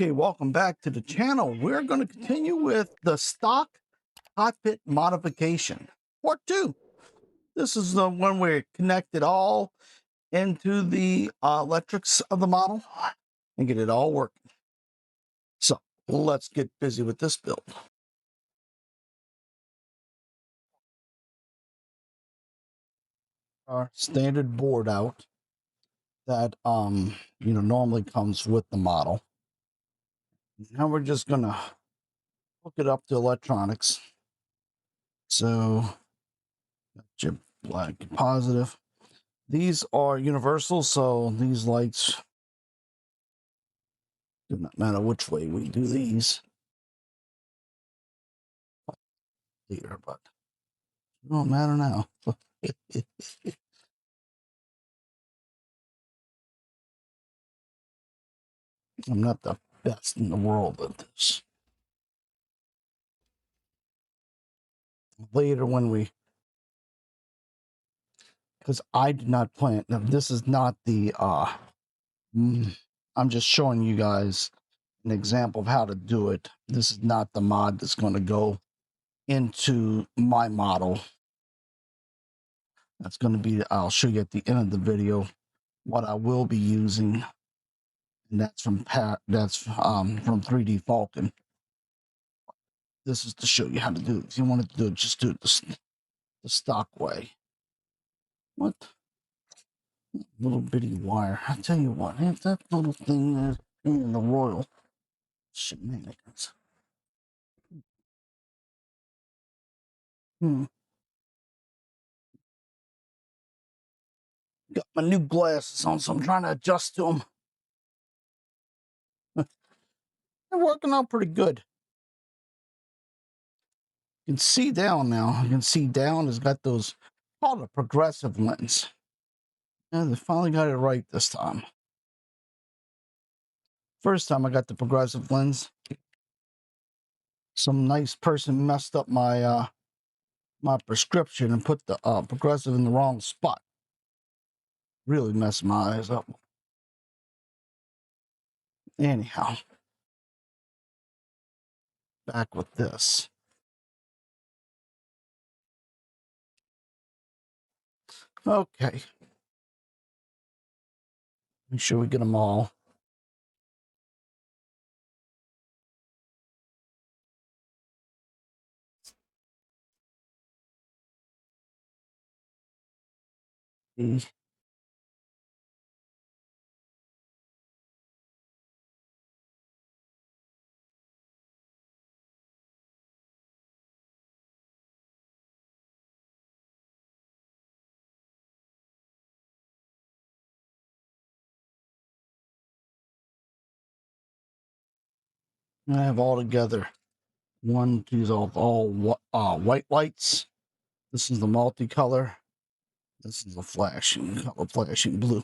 Okay, welcome back to the channel. We're going to continue with the stock cockpit modification, part 2. This is the one where it connected all into the electrics of the model and get it all working. So let's get busy with this build. Our standard board out that normally comes with the model. Now we're just gonna hook it up to electronics. So chip black positive. These are universal, so these lights do not matter which way we do these. Here, but it don't matter now. I'm not the best in the world at this. Later when because I did not plan, now this is not the, I'm just showing you guys an example of how to do it. This is not the mod that's going to go into my model. That's going to be, I'll show you at the end of the video what I will be using. And that's from 3D Falcon. This is to show you how to do it. If you want to do it, just do it the stock way. What? Little bitty wire. I tell you what, if that little thing is in the royal shenanigans. Got my new glasses on, so I'm trying to adjust to them. They're working out pretty good. You can see down now. You can see down has got those called a progressive lens. And they finally got it right this time. First time I got the progressive lens, some nice person messed up my my prescription and put the progressive in the wrong spot. Really messed my eyes up. Anyhow, back with this. Okay. Make sure we get them all. I have all together. One, these are all white lights. This is the multicolor. This is the flashing color, flashing blue.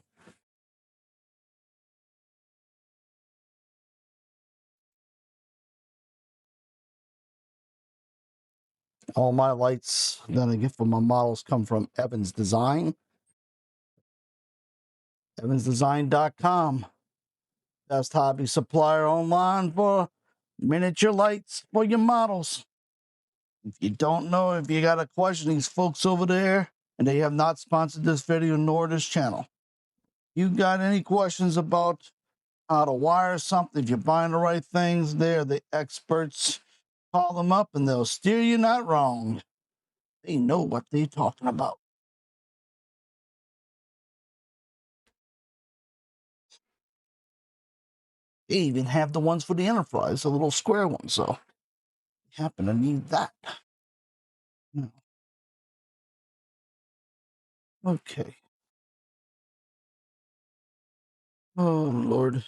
All my lights that I get from my models come from Evans Design. EvansDesign.com. Best hobby supplier online for miniature lights for your models. If you don't know, if you got a question, these folks over there, and they have not sponsored this video nor this channel. You got any questions about how to wire something, if you're buying the right things, they're the experts. Call them up and they'll steer you not wrong. They know what they're talking about. They even have the ones for the Enterprise, the little square ones, so you happen to need that. No. Okay. Oh, Lord.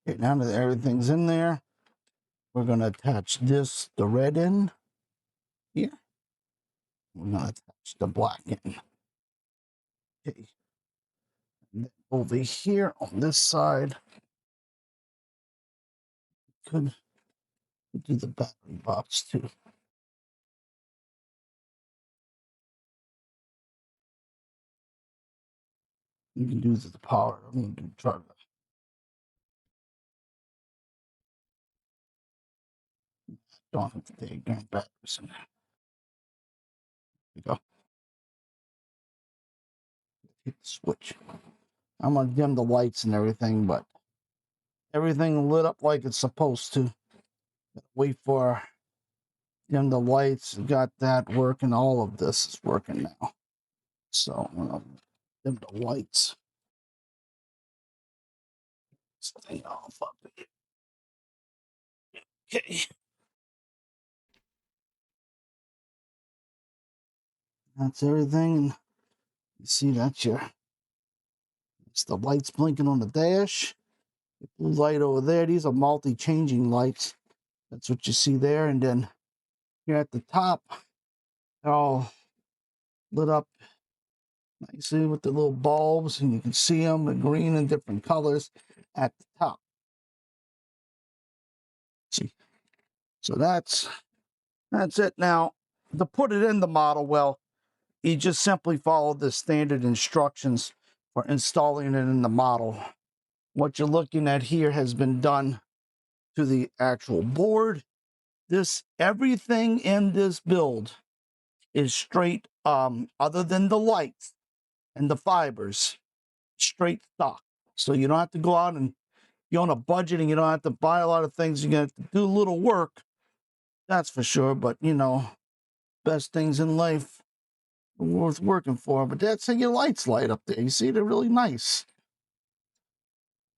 Okay, now that everything's in there, we're going to attach this, the red end here. We're going to attach the black end. Okay. And then over here on this side, could do the battery box too. You can do the power. I'm going to do try to. Don't have to take damn batteries in there. There we go. Hit the switch. I'm going to dim the lights and everything, but everything lit up like it's supposed to. Wait for dim the lights. Got that working. All of this is working now. So I'm going to dim the lights. Stay off up here. Okay. That's everything. And you see that's it's the lights blinking on the dash. The blue light over there. These are multi-changing lights. That's what you see there. And then here at the top, they're all lit up nicely with the little bulbs, and you can see them in green and different colors at the top. See, so that's it. Now, to put it in the model, well, you just simply follow the standard instructions for installing it in the model. What you're looking at here has been done to the actual board. Everything in this build is straight, other than the lights and the fibers, straight stock. So you don't have to go out and you're on a budget and you don't have to buy a lot of things. You're going to have to do a little work, that's for sure. But, you know, best things in life are worth working for. But that's how your lights light up there. You see, they're really nice.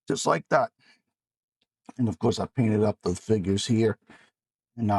Just like that. And, of course, I painted up the figures here. And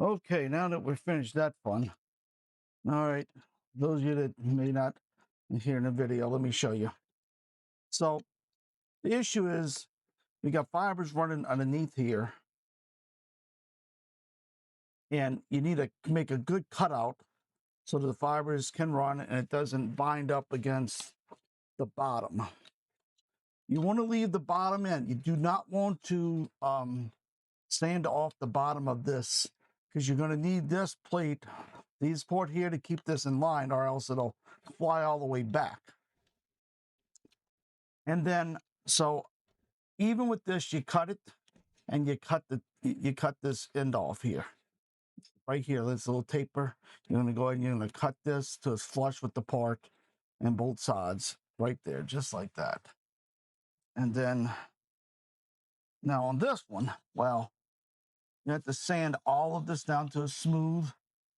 Okay, now that we're finished that fun. All right, those of you that may not hear in the video, let me show you. So the issue is we got fibers running underneath here, and you need to make a good cutout so the fibers can run and it doesn't bind up against the bottom. You want to leave the bottom in. You do not want to sand off the bottom of this, because you're going to need this plate, these port here, to keep this in line, or else it'll fly all the way back. And then, so even with this, you cut it, and you cut this end off here, right here. This little taper. You're going to go ahead and you're going to cut this to flush with the part, and both sides right there, just like that. And then now on this one, well, you have to sand all of this down to a smooth,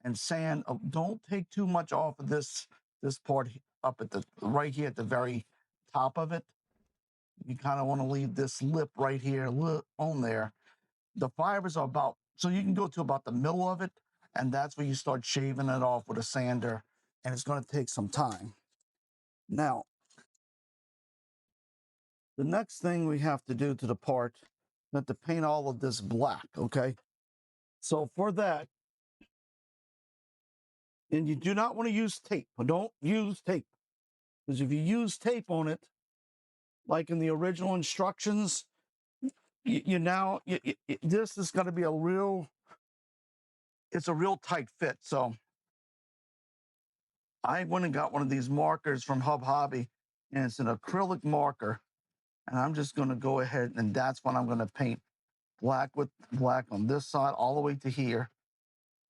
and sand. Don't take too much off of this part up at the right here at the very top of it. You kind of want to leave this lip right here on there. The fibers are about, so you can go to about the middle of it, and that's where you start shaving it off with a sander, and it's going to take some time. Now, the next thing we have to do to the part, we have to paint all of this black, okay? So for that, and you do not want to use tape. Don't use tape, because if you use tape on it, like in the original instructions, this is going to be it's a real tight fit. So I went and got one of these markers from Hub Hobby, and it's an acrylic marker. And I'm just going to go ahead, and that's what I'm going to paint black with black on this side all the way to here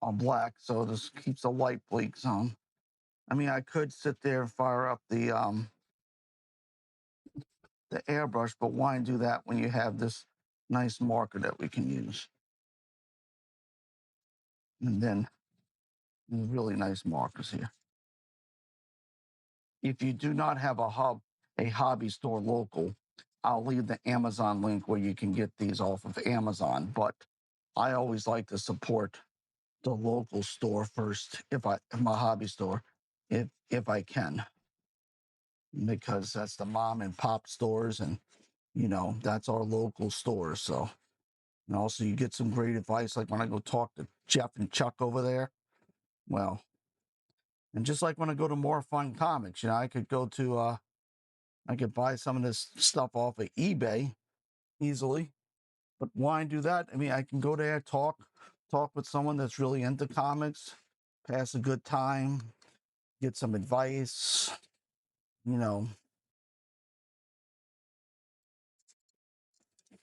on black. So this keeps the light bleaks on. I mean, I could sit there and fire up the airbrush, but why do that when you have this nice marker that we can use? And then really nice markers here. If you do not have a hobby store local, I'll leave the Amazon link where you can get these off of Amazon. But I always like to support the local store first, my hobby store, if I can, because that's the mom and pop stores, and that's our local stores. So, and also you get some great advice, like when I go talk to Jeff and Chuck over there. Well, and just like when I go to More Fun Comics, I could go to I could buy some of this stuff off of eBay easily. But why do that? I mean, I can go there, talk with someone that's really into comics, pass a good time, get some advice,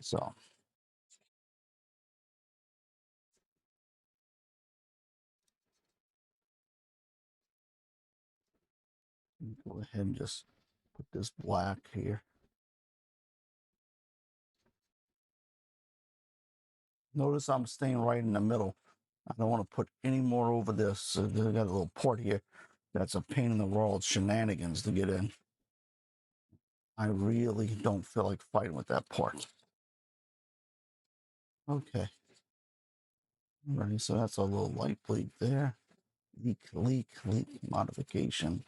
So go ahead and just put this black here. Notice I'm staying right in the middle. I don't want to put any more over this. So I got a little port here. That's a pain in the world, shenanigans to get in. I really don't feel like fighting with that port. Okay. Ready, so that's a little light bleed there. Leak modification.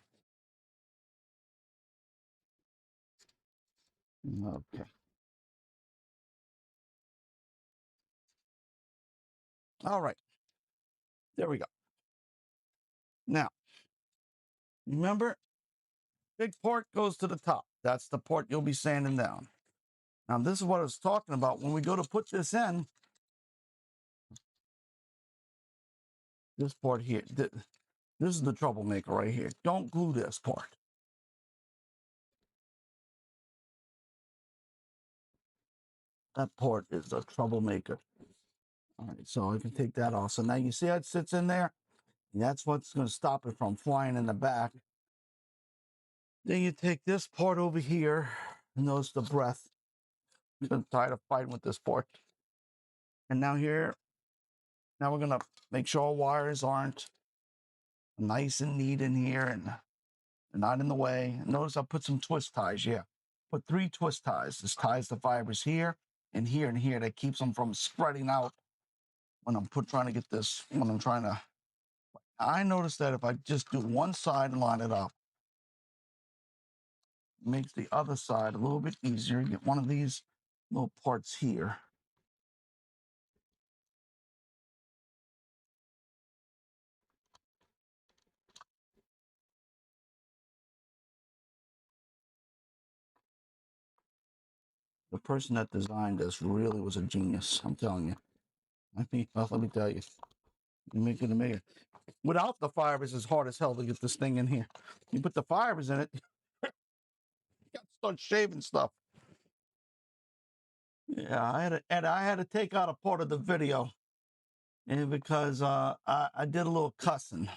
Okay. All right. There we go. Now, remember, big port goes to the top. That's the port you'll be sanding down. Now, this is what I was talking about. When we go to put this in, this part here, this is the troublemaker right here. Don't glue this part. That part is a troublemaker. All right, so I can take that off. So now you see how it sits in there? And that's what's going to stop it from flying in the back. Then you take this part over here. Notice the breath. I'm tired of fighting with this part. And now here, now we're going to make sure our wires aren't nice and neat in here and not in the way. Notice I put some twist ties. Yeah, put 3 twist ties. This ties the fibers here and here and here. That keeps them from spreading out when I'm trying to get this, when I'm trying to, I noticed that if I just do one side and line it up, it makes the other side a little bit easier. You get one of these little parts here. The person that designed this really was a genius. I'm telling you. I think, well, let me tell you, you make it. Without the fibers, it's hard as hell to get this thing in here. You put the fibers in it, you got to start shaving stuff. Yeah, I had to take out a part of the video, and because I did a little cussing.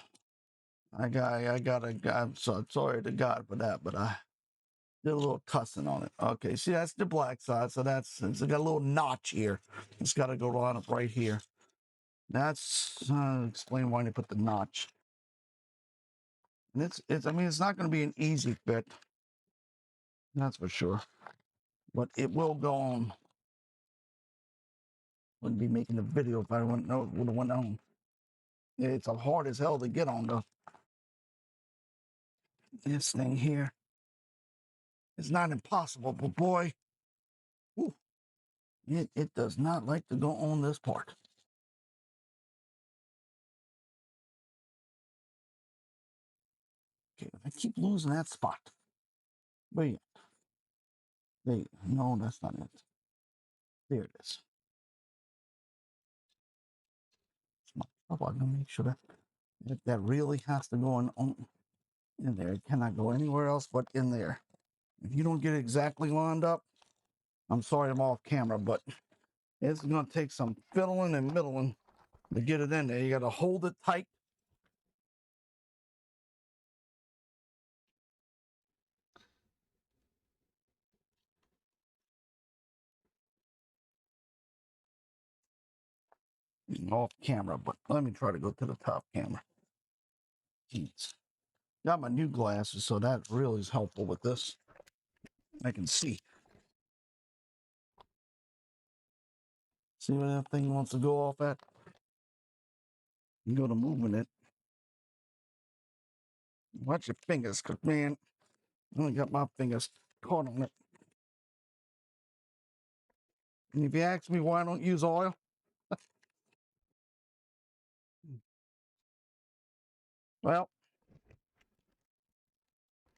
I'm sorry to God for that, but I did a little cussing on it. Okay, see, that's the black side, so it's got a little notch here. It's got to go on up right here. That's explain why they put the notch. And I mean, it's not going to be an easy fit, that's for sure. But it will go on. Wouldn't be making a video if I wouldn't know it would have went on. It's hard as hell to get on though. This thing here is not impossible, but boy, whew, it does not like to go on this part. Okay, I keep losing that spot. Wait, no, that's not it. There it is. I'm gonna make sure that really has to go in there. It cannot go anywhere else but in there. If you don't get it exactly lined up, I'm sorry I'm off camera, but it's gonna take some fiddling and middling to get it in there. You gotta hold it tight. Off camera, but let me try to go to the top camera. Jeez. Got my new glasses, so that really is helpful with this. I can see. See where that thing wants to go off at? You go to moving it. Watch your fingers, cause man, I only got my fingers caught on it. And if you ask me why I don't use oil, well,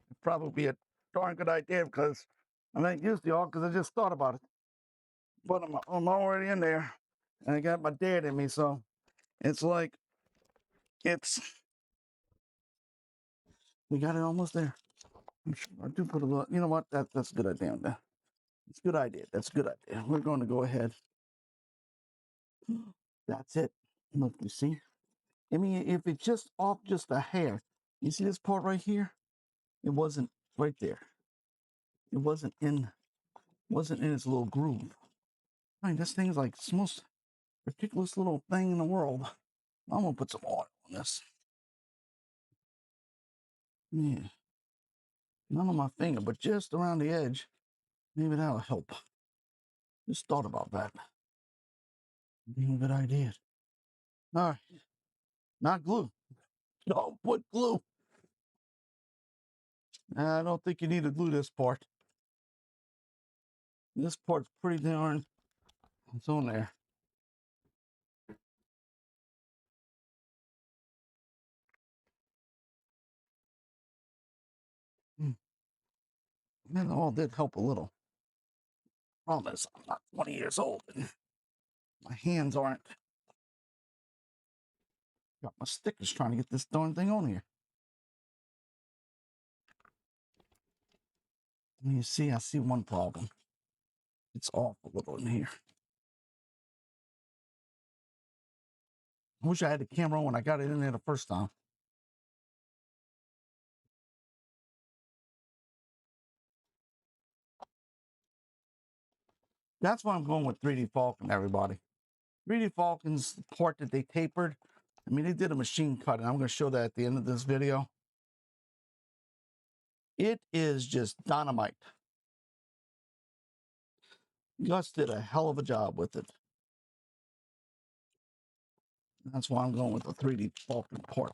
it'd probably be a darn good idea because I don't use the oil because I just thought about it. But I'm already in there, and I got my dad in me, so it's like we got it almost there. I'm sure I do put a little. You know what? That's a good idea on that. It's a good idea. That's a good idea. We're going to go ahead. That's it. Look, you see? I mean, if it's just off just a hair, you see this part right here? It wasn't right there. It wasn't in its little groove. I mean, this thing's like the most ridiculous little thing in the world. I'm gonna put some oil on this. Yeah, not on my finger, but just around the edge. Maybe that'll help. Just thought about that. Being a good idea. All right, not glue. Don't put glue. I don't think you need to glue this part. This part's pretty darn. It's on there. That all did help a little. Problem is, I'm not 20 years old and my hands aren't. Got my stickers trying to get this darn thing on here. And you see, I see one problem. It's off a little in here. I wish I had the camera on when I got it in there the first time. That's why I'm going with 3D Falcon, everybody. 3D Falcon's the part that they tapered. I mean, they did a machine cut, and I'm going to show that at the end of this video. It is just dynamite. Gus did a hell of a job with it. That's why I'm going with the 3D Falcon port.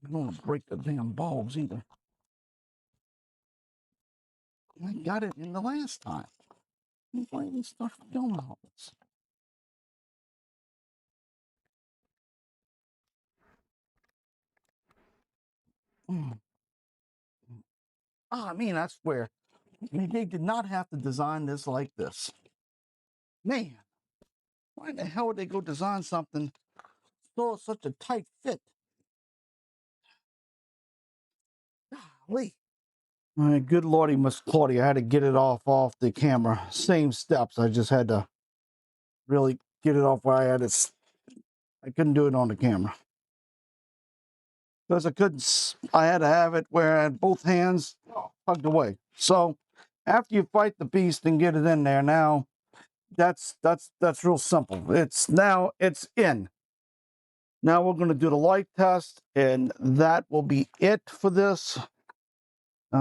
I don't want to break the damn bulbs either. I got it in the last time. Why didn't start doing all this? I mean, I swear, they did not have to design this like this. Man, why the hell would they go design something so such a tight fit? Golly. All right, good lordy, Miss Claudia. I had to get it off the camera. Same steps. I just had to really get it off where I had it. I couldn't do it on the camera. Because I couldn't, I had to have it where I had both hands tugged away. So after you fight the beast and get it in there, now that's real simple. It's in. Now we're going to do the light test, and that will be it for this.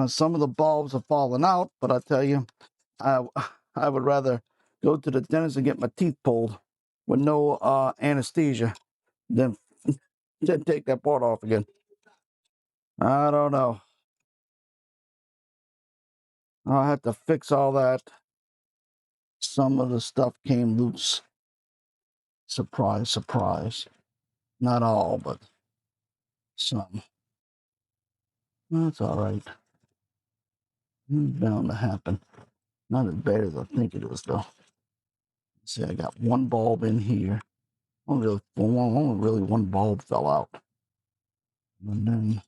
Some of the bulbs have fallen out, but I tell you, I would rather go to the dentist and get my teeth pulled with no anesthesia than take that part off again. I don't know. I'll have to fix all that. Some of the stuff came loose. Surprise, surprise. Not all, but some. That's all right. It's bound to happen. Not as bad as I think it is, though. See, I got one bulb in here. Only really one bulb fell out. And then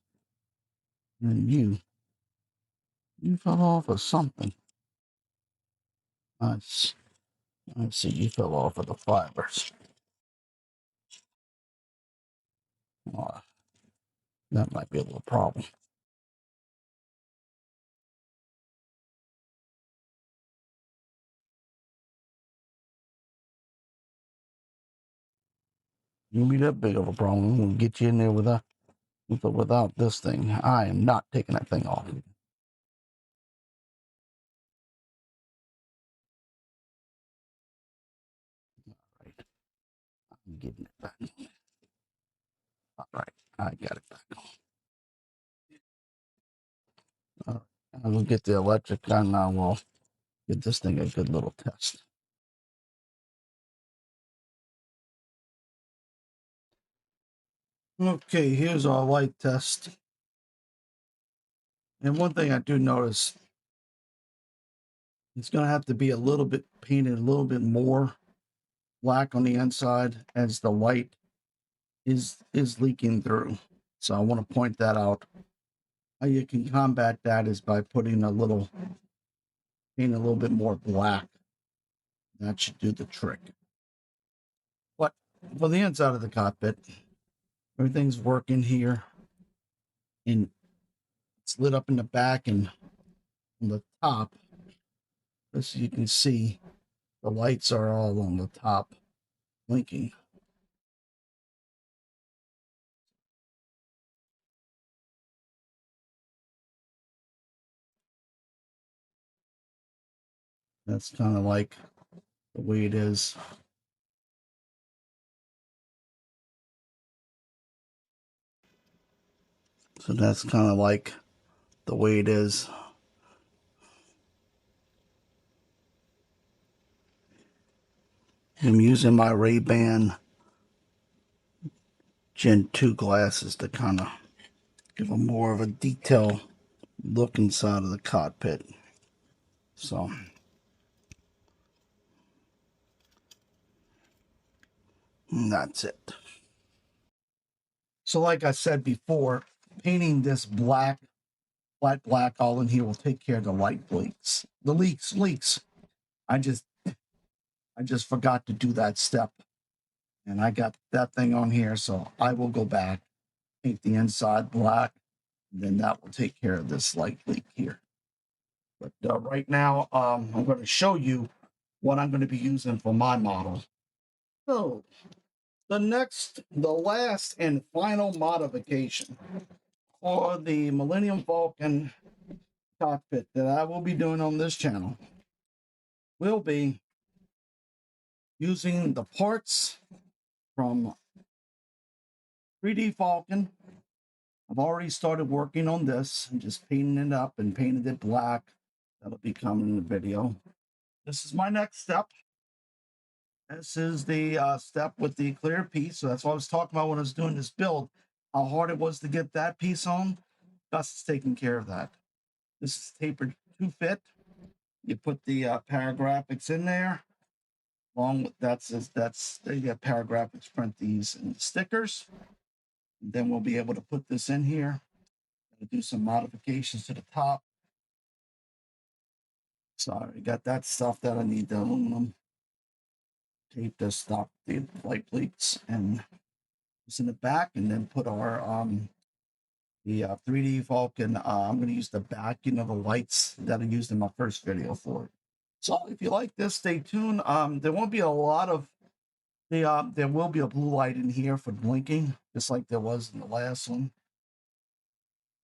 you fell off of something. I see you fell off of the fibers. Oh, that might be a little problem. You be that big of a problem. We'll get you in there without this thing. I am not taking that thing off. Right. I'm getting it back. All right. I got it back. All right. I will get the electric gun now. We'll get this thing a good little test. Okay, here's our light test. And one thing I do notice, it's going to have to be a little bit painted a little bit more black on the inside as the light is leaking through. So I want to point that out. How you can combat that is by putting paint a little bit more black. That should do the trick. But for the inside of the cockpit, everything's working here. And it's lit up in the back and on the top. As you can see, the lights are all on the top blinking. That's kind of like the way it is. So that's kind of like the way it is. I'm using my Ray-Ban Gen 2 glasses to kind of give a more of a detailed look inside of the cockpit. So that's it. So like I said before, painting this black all in here will take care of the light leaks. The leaks. I just forgot to do that step. And I got that thing on here, so I will go back, paint the inside black, and then that will take care of this light leak here. But right now, I'm going to show you what I'm going to be using for my model. So the last and final modification for the Millennium Falcon cockpit that I will be doing on this channel will be using the parts from 3D Falcon. I've already started working on this and just painting it up and painted it black. That'll be coming in the video. This is my next step. This is the step with the clear piece. So that's what I was talking about when I was doing this build, how hard it was to get that piece on. Gus is taking care of that. This is tapered to fit. You put the paragraphics in there. Along with that's there you got paragraphics, print these and stickers. And then we'll be able to put this in here. Do some modifications to the top. Sorry, got that stuff that I need, the aluminum. Tape this stuff, the light plates, and it's in the back, and then put our the 3D Falcon. I'm going to use the back, the lights that I used in my first video for it. So if you like this, stay tuned. There won't be a lot of there will be a blue light in here for blinking, just like there was in the last one.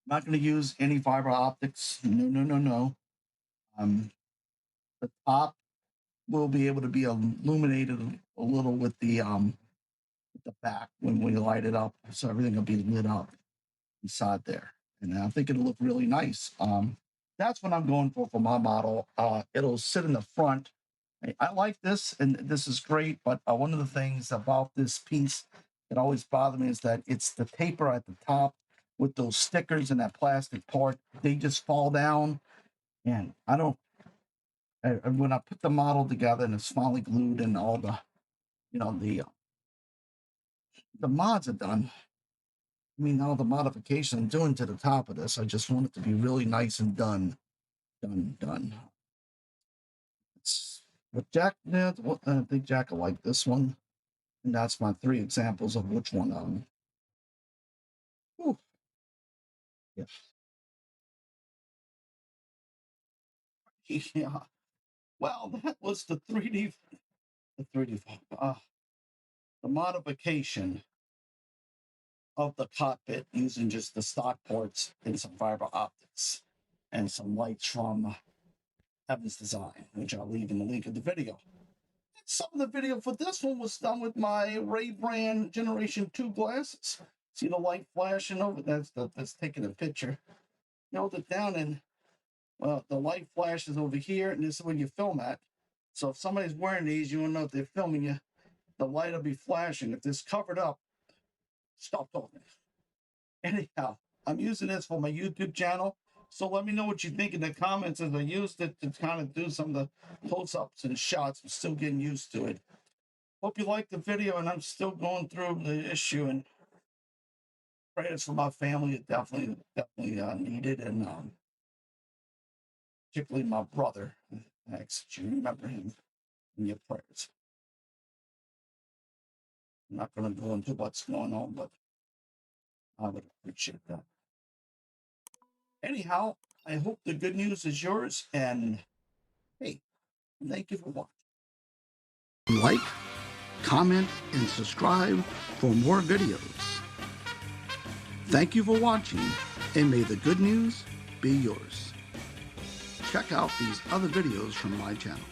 I'm not going to use any fiber optics. No. The top will be able to be illuminated a little with the back when we light it up, so everything will be lit up inside there, and I think it'll look really nice. That's what I'm going for my model. It'll sit in the front. I like this, and this is great, but one of the things about this piece that always bothered me is that it's the taper at the top with those stickers and that plastic part. They just fall down, and I don't. When I put the model together and it's finally glued and all the, the mods are done. I mean, all the modification I'm doing to the top of this, I just want it to be really nice and done. It's what Jack did. I think Jack will like this one, and that's my 3 examples of which one. Whew. Yeah. Yeah. Well, that was the 3D, the modification of the cockpit using just the stock ports and some fiber optics and some lights from Evans Design, which I'll leave in the link of the video. Some of the video for this one was done with my Ray-Ban Generation 2 glasses. See the light flashing over? That's taking a picture. You hold it down and, well, the light flashes over here, and this is when you film at. So if somebody's wearing these, you want to know if they're filming you, the light will be flashing. If it's covered up, stop talking. Anyhow, I'm using this for my YouTube channel. So let me know what you think in the comments, as I used it to kind of do some of the close-ups and shots. I'm still getting used to it. Hope you liked the video, and I'm still going through the issue, and prayers for my family. It definitely needed, and particularly my brother. I ask that you remember him in your prayers. I'm not going to go into what's going on, but I would appreciate that. Anyhow, I hope the good news is yours, and hey, thank you for watching. Like, comment, and subscribe for more videos. Thank you for watching, and may the good news be yours. Check out these other videos from my channel.